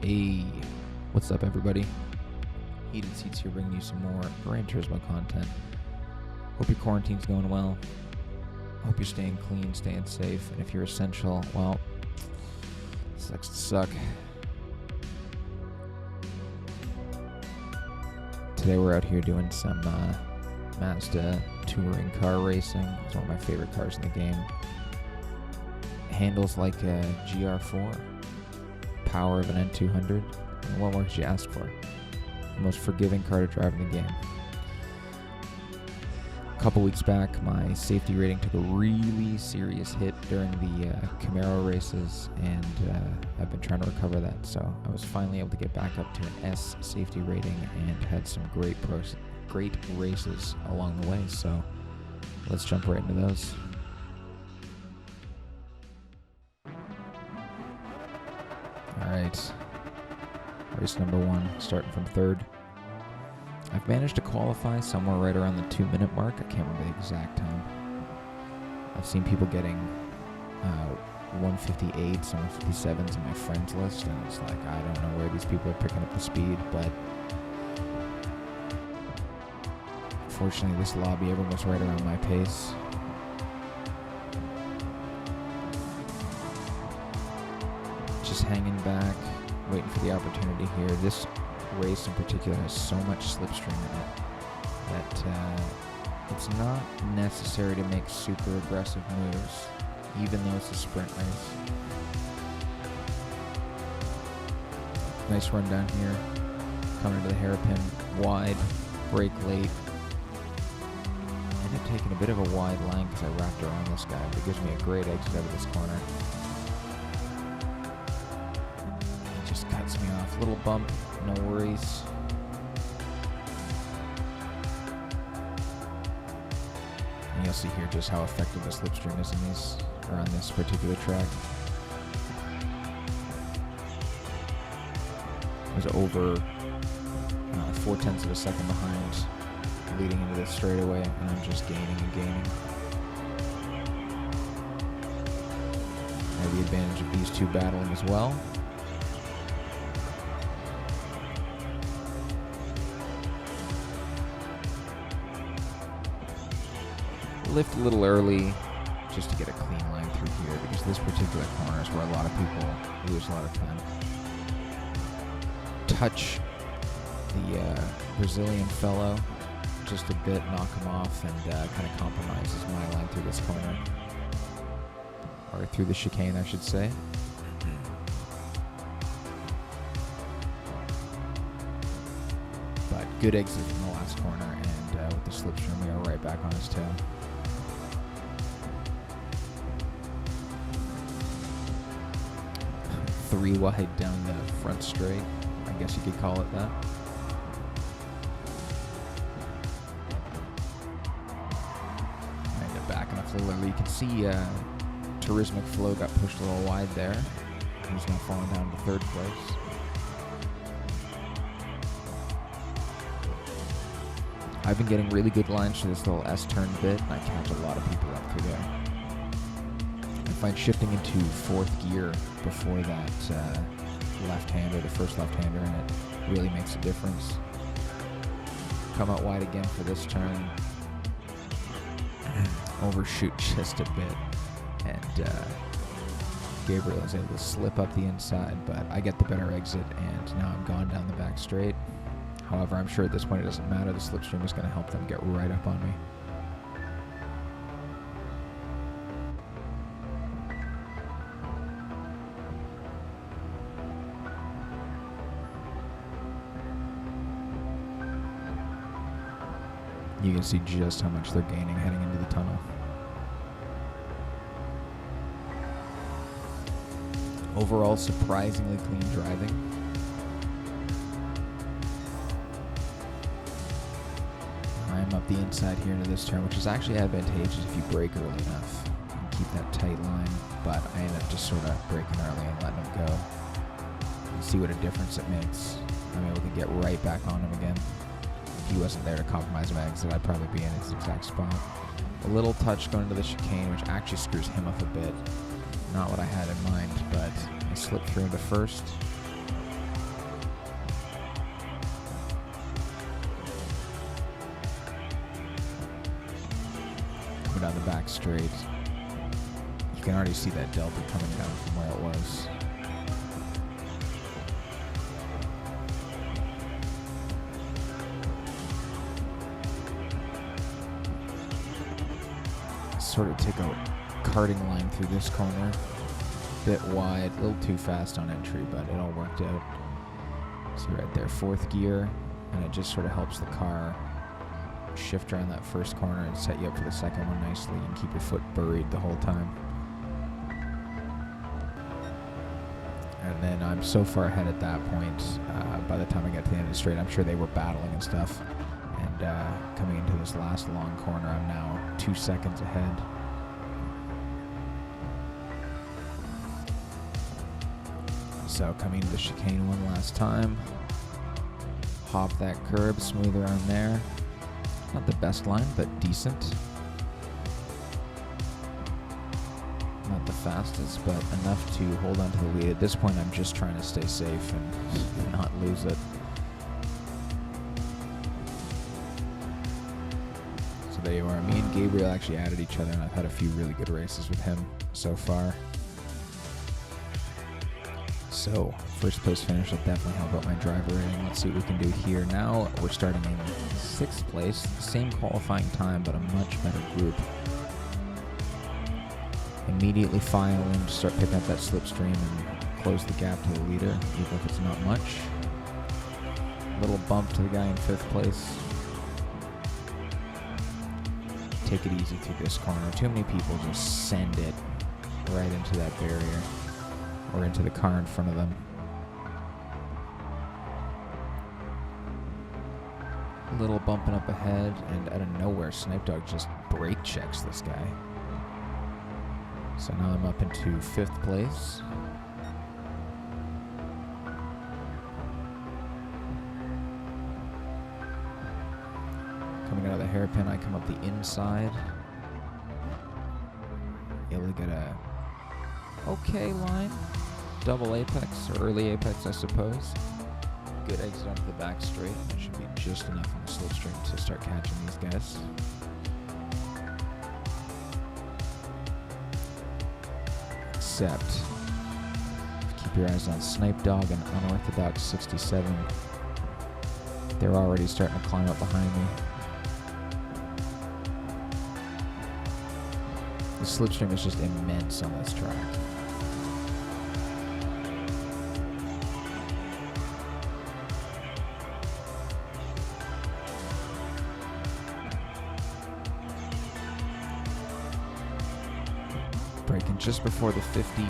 Hey, what's up everybody? Heated Seats here bringing you some more Gran Turismo content. Hope your quarantine's going well. Hope you're staying clean, staying safe, and if you're essential, well, sucks to suck. Today we're out here doing some Mazda Touring Car racing. It's one of my favorite cars in the game. Handles like a GR4. Power of an N200, and what more could you ask for? The most forgiving car to drive in the game. A couple weeks back, my safety rating took a really serious hit during the Camaro races, and I've been trying to recover that, so I was finally able to get back up to an S safety rating and had some great races along the way, so let's jump right into those. Alright, race number 1, starting from 3rd. I've managed to qualify somewhere right around the 2-minute mark. I can't remember the exact time. I've seen people getting 158s and 157s on my friends list, and it's like, I don't know where these people are picking up the speed, but fortunately this lobby, everyone was right around my pace. Just hanging back, waiting for the opportunity here. This race in particular has so much slipstream in it that it's not necessary to make super aggressive moves, even though it's a sprint race. Nice run down here, coming to the hairpin, wide, brake late. Ended up taking a bit of a wide line because I wrapped around this guy, but it gives me a great exit out of this corner. Just cuts me off. Little bump, no worries. And you'll see here just how effective the slipstream is in these, or on this particular track. I was over 0.4 of a second behind leading into this straightaway, and I'm just gaining and gaining. I have the advantage of these two battling as well. Lift a little early just to get a clean line through here, because this particular corner is where a lot of people lose a lot of time. Touch the Brazilian fellow just a bit, knock him off, and kind of compromises my line through this corner. Or through the chicane, I should say. But good exit from the last corner, and with the slipstream, we are right back on his tail. Three wide down the front straight, I guess you could call it that. I ended up backing up a little early. You can see Turismic Flow got pushed a little wide there. He's now falling down to 3rd place. I've been getting really good lines to this little S-turn bit, and I catch a lot of people up through there. I find shifting into 4th gear before that left-hander, the first left-hander in it, really makes a difference. Come out wide again for this turn. Overshoot just a bit. And Gabriel is able to slip up the inside, but I get the better exit, and now I'm gone down the back straight. However, I'm sure at this point it doesn't matter. The slipstream is going to help them get right up on me. You can see just how much they're gaining heading into the tunnel. Overall, surprisingly clean driving. I'm up the inside here into this turn, which is actually advantageous if you brake early enough and keep that tight line, but I end up just sort of braking early and letting him go. You see what a difference it makes. I'm able to get right back on him again. If he wasn't there to compromise my exit, I'd probably be in his exact spot. A little touch going into the chicane, which actually screws him up a bit. Not what I had in mind, but I slipped through into 1st. back straight. You can already see that delta coming down from where it was. Sort of take a karting line through this corner. Bit wide, a little too fast on entry, but it all worked out. See right there, 4th gear, and it just sort of helps the car shift around that first corner and set you up for the second one nicely. You can keep your foot buried the whole time. And then I'm so far ahead at that point, by the time I get to the end of the straight, I'm sure they were battling and stuff. And coming into this last long corner, I'm now 2 seconds ahead. So coming to the chicane one last time. Hop that curb, smooth around there. Not the best line, but decent. Not the fastest, but enough to hold on to the lead. At this point, I'm just trying to stay safe and not lose it. So there you are. Me and Gabriel actually added each other, and I've had a few really good races with him so far. So, first place finish will definitely help out my driver rating. Let's see what we can do here. Now, we're starting in 6th place. Same qualifying time, but a much better group. Immediately file in to start picking up that slipstream and close the gap to the leader, even if it's not much. Little bump to the guy in 5th place. Take it easy through this corner. Too many people just send it right into that barrier or into the car in front of them. Little bumping up ahead, and out of nowhere, Snipe Dog just brake checks this guy. So now I'm up into 5th place. Coming out of the hairpin, I come up the inside. Able to get a okay line. Double apex, or early apex, I suppose. Good exit onto the back straight. That should be just enough on the slipstream to start catching these guys. Except, keep your eyes on Snipe Dog and Unorthodox 67. They're already starting to climb up behind me. The slipstream is just immense on this track. Braking just before the 50,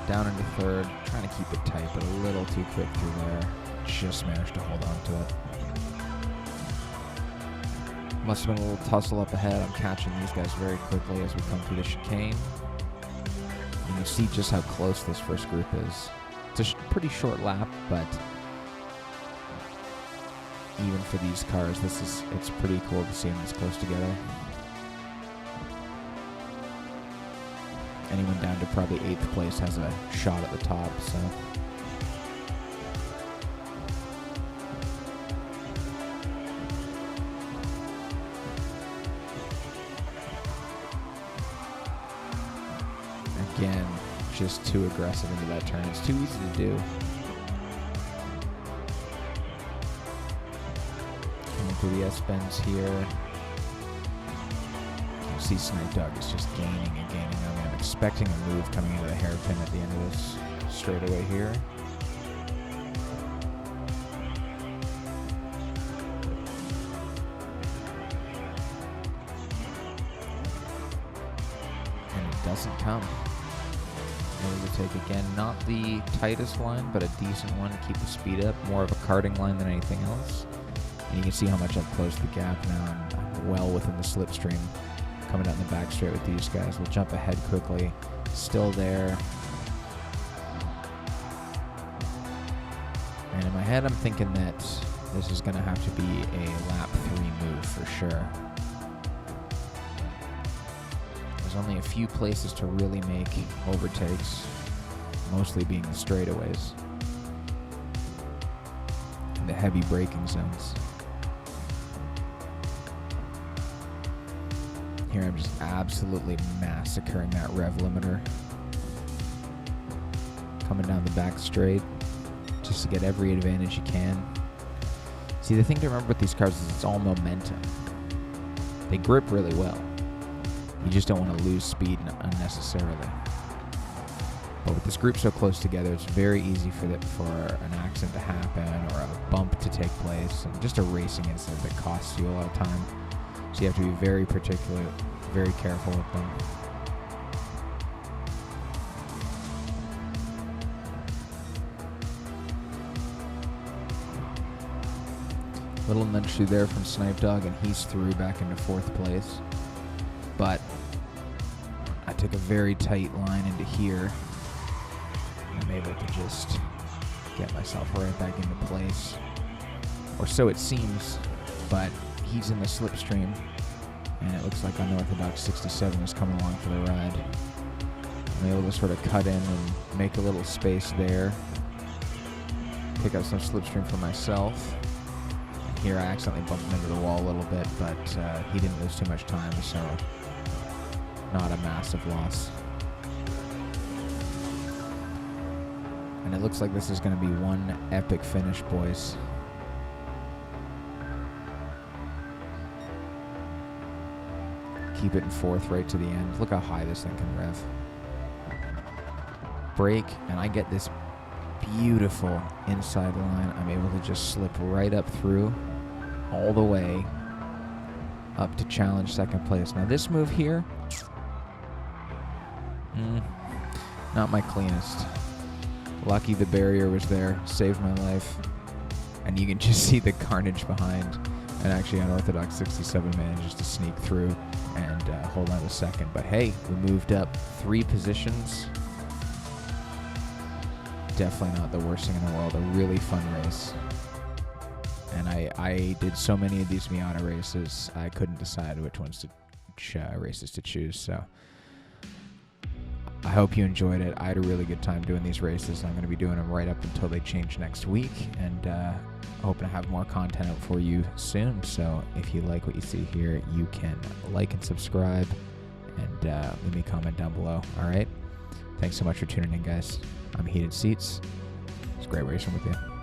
down into 3rd, trying to keep it tight, but a little too quick through there. Just managed to hold on to it. Must have been a little tussle up ahead. I'm catching these guys very quickly as we come through the chicane. You can see just how close this first group is. It's a pretty short lap, but even for these cars, it's pretty cool to see them this close together. Anyone down to probably 8th place has a shot at the top, so. Again, just too aggressive into that turn. It's too easy to do. Coming through the S-bends here. You see Snipe Dog is just gaining and gaining. I'm expecting a move coming into the hairpin at the end of this straightaway here. And it doesn't come. Able to take, again, not the tightest line, but a decent one to keep the speed up. More of a karting line than anything else. And you can see how much I've closed the gap now. I'm well within the slipstream. Coming out in the back straight with these guys. We'll jump ahead quickly. Still there. And in my head, I'm thinking that this is going to have to be a lap 3 move for sure. There's only a few places to really make overtakes, mostly being the straightaways and the heavy braking zones. here, I'm just absolutely massacring that rev limiter. Coming down the back straight, just to get every advantage you can. See, the thing to remember with these cars is it's all momentum. They grip really well. You just don't want to lose speed unnecessarily. But with this group so close together, it's very easy for an accident to happen or a bump to take place, and just a racing incident that costs you a lot of time. So you have to be very particular, very careful with them. Little nudge through there from Snipe Dog, and he's through back into 4th place. But I took a very tight line into here. I'm able to just get myself right back into place. Or so it seems, but he's in the slipstream, and it looks like Unorthodox 67 is coming along for the ride. I'm able to sort of cut in and make a little space there. Pick up some slipstream for myself. Here I accidentally bumped him into the wall a little bit, but he didn't lose too much time, so not a massive loss. And it looks like this is going to be one epic finish, boys. Keep it in 4th right to the end. Look how high this thing can rev. Brake, and I get this beautiful inside line. I'm able to just slip right up through all the way up to challenge 2nd place. Now this move here, not my cleanest. Lucky the barrier was there, saved my life. And you can just see the carnage behind. And actually Unorthodox 67 manages to sneak through and hold on to 2nd. But hey, we moved up 3 positions. Definitely not the worst thing in the world. A really fun race. And I did so many of these Miata races, I couldn't decide which ones races to choose. So I hope you enjoyed it. I had a really good time doing these races. I'm going to be doing them right up until they change next week, and hoping to have more content out for you soon. So if you like what you see here, you can like and subscribe, and leave me a comment down below. All right. Thanks so much for tuning in, guys. I'm Heated Seats. It's great racing with you.